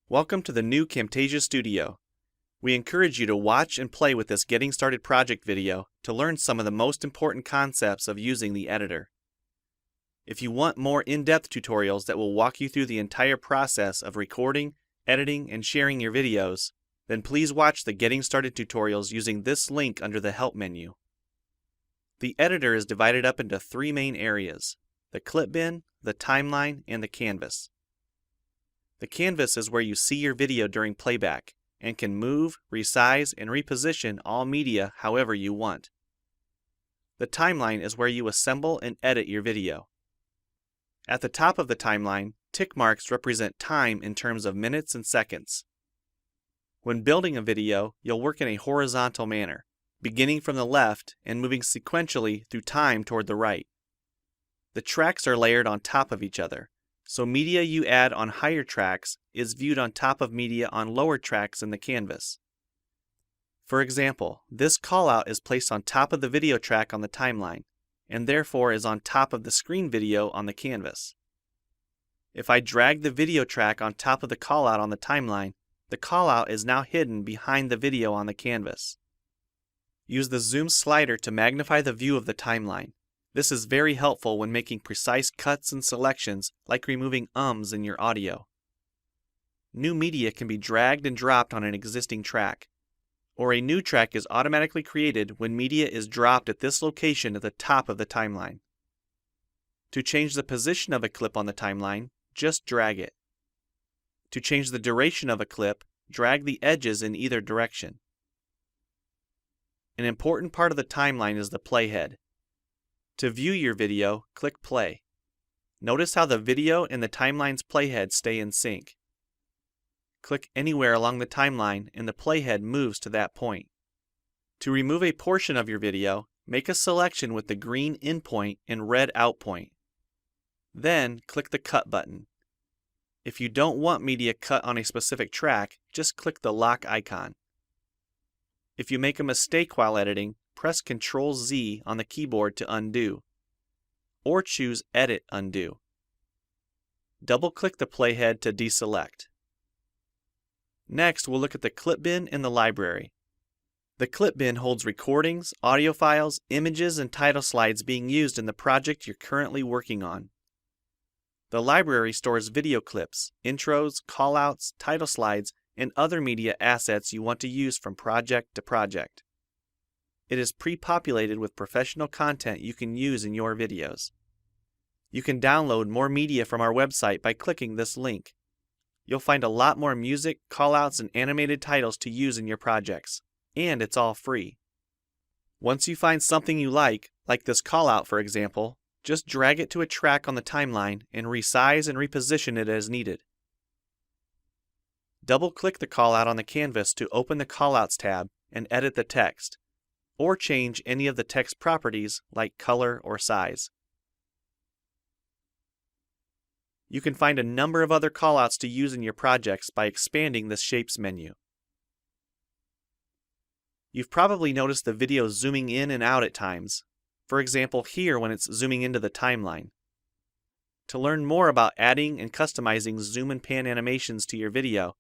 Welcome to the new Camtasia Studio. We encourage you to watch and play with this Getting Started project video to learn some of the most important concepts of using the editor. If you want more in-depth tutorials that will walk you through the entire process of recording, editing, and sharing your videos, then please watch the Getting Started tutorials using this link under the Help menu. The editor is divided up into three main areas: the clip bin, the timeline, and the canvas. The canvas is where you see your video during playback and can move, resize, and reposition all media however you want. The timeline is where you assemble and edit your video. At the top of the timeline, tick marks represent time in terms of minutes and seconds. When building a video, you'll work in a horizontal manner, beginning from the left and moving sequentially through time toward the right. The tracks are layered on top of each other, so media you add on higher tracks is viewed on top of media on lower tracks in the canvas. For example, this callout is placed on top of the video track on the timeline, and therefore is on top of the screen video on the canvas. If I drag the video track on top of the callout on the timeline, the callout is now hidden behind the video on the canvas. Use the zoom slider to magnify the view of the timeline. This is very helpful when making precise cuts and selections, like removing ums in your audio. New media can be dragged and dropped on an existing track, or a new track is automatically created when media is dropped at this location at the top of the timeline. To change the position of a clip on the timeline, just drag it. To change the duration of a clip, drag the edges in either direction. An important part of the timeline is the playhead. To view your video, click play. Notice how the video and the timeline's playhead stay in sync. Click anywhere along the timeline and the playhead moves to that point. To remove a portion of your video, make a selection with the green in point and red out point. Then click the cut button. If you don't want media cut on a specific track, just click the lock icon. If you make a mistake while editing, press Ctrl-Z on the keyboard to undo, or choose Edit Undo. Double-click the playhead to deselect. Next, we'll look at the clip bin in the library. The clip bin holds recordings, audio files, images, and title slides being used in the project you're currently working on. The library stores video clips, intros, callouts, title slides, and other media assets you want to use from project to project. It is pre-populated with professional content you can use in your videos. You can download more media from our website by clicking this link. You'll find a lot more music, callouts, and animated titles to use in your projects, and it's all free. Once you find something you like this callout for example, just drag it to a track on the timeline and resize and reposition it as needed. Double-click the callout on the canvas to open the Callouts tab and edit the text, or change any of the text properties like color or size. You can find a number of other callouts to use in your projects by expanding the Shapes menu. You've probably noticed the video zooming in and out at times, for example here when it's zooming into the timeline. To learn more about adding and customizing zoom and pan animations to your video,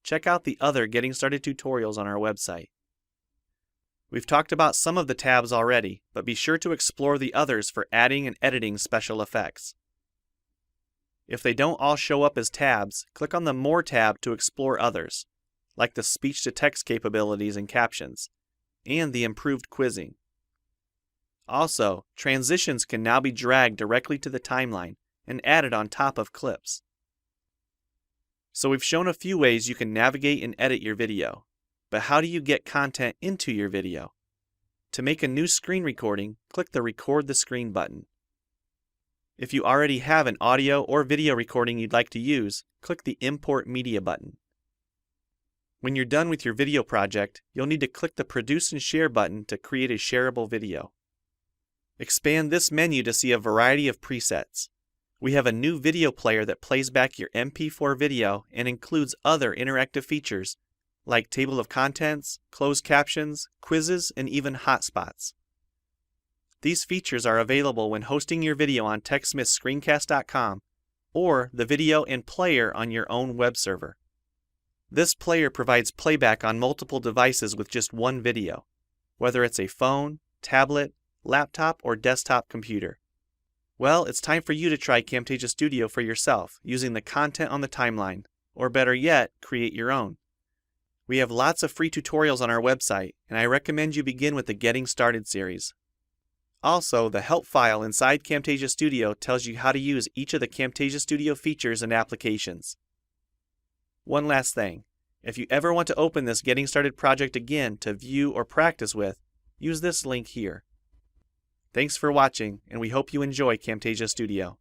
check out the other Getting Started tutorials on our website. We've talked about some of the tabs already, but be sure to explore the others for adding and editing special effects. If they don't all show up as tabs, click on the More tab to explore others, like the speech-to-text capabilities and captions, and the improved quizzing. Also, transitions can now be dragged directly to the timeline and added on top of clips. So we've shown a few ways you can navigate and edit your video. But how do you get content into your video? To make a new screen recording, click the Record the Screen button. If you already have an audio or video recording you'd like to use, click the Import Media button. When you're done with your video project, you'll need to click the Produce and Share button to create a shareable video. Expand this menu to see a variety of presets. We have a new video player that plays back your MP4 video and includes other interactive features like table of contents, closed captions, quizzes, and even hotspots. These features are available when hosting your video on TechSmithScreencast.com or the video and player on your own web server. This player provides playback on multiple devices with just one video, whether it's a phone, tablet, laptop, or desktop computer. Well, it's time for you to try Camtasia Studio for yourself using the content on the timeline, or better yet, create your own. We have lots of free tutorials on our website, and I recommend you begin with the Getting Started series. Also, the help file inside Camtasia Studio tells you how to use each of the Camtasia Studio features and applications. One last thing, if you ever want to open this Getting Started project again to view or practice with, use this link here. Thanks for watching, and we hope you enjoy Camtasia Studio.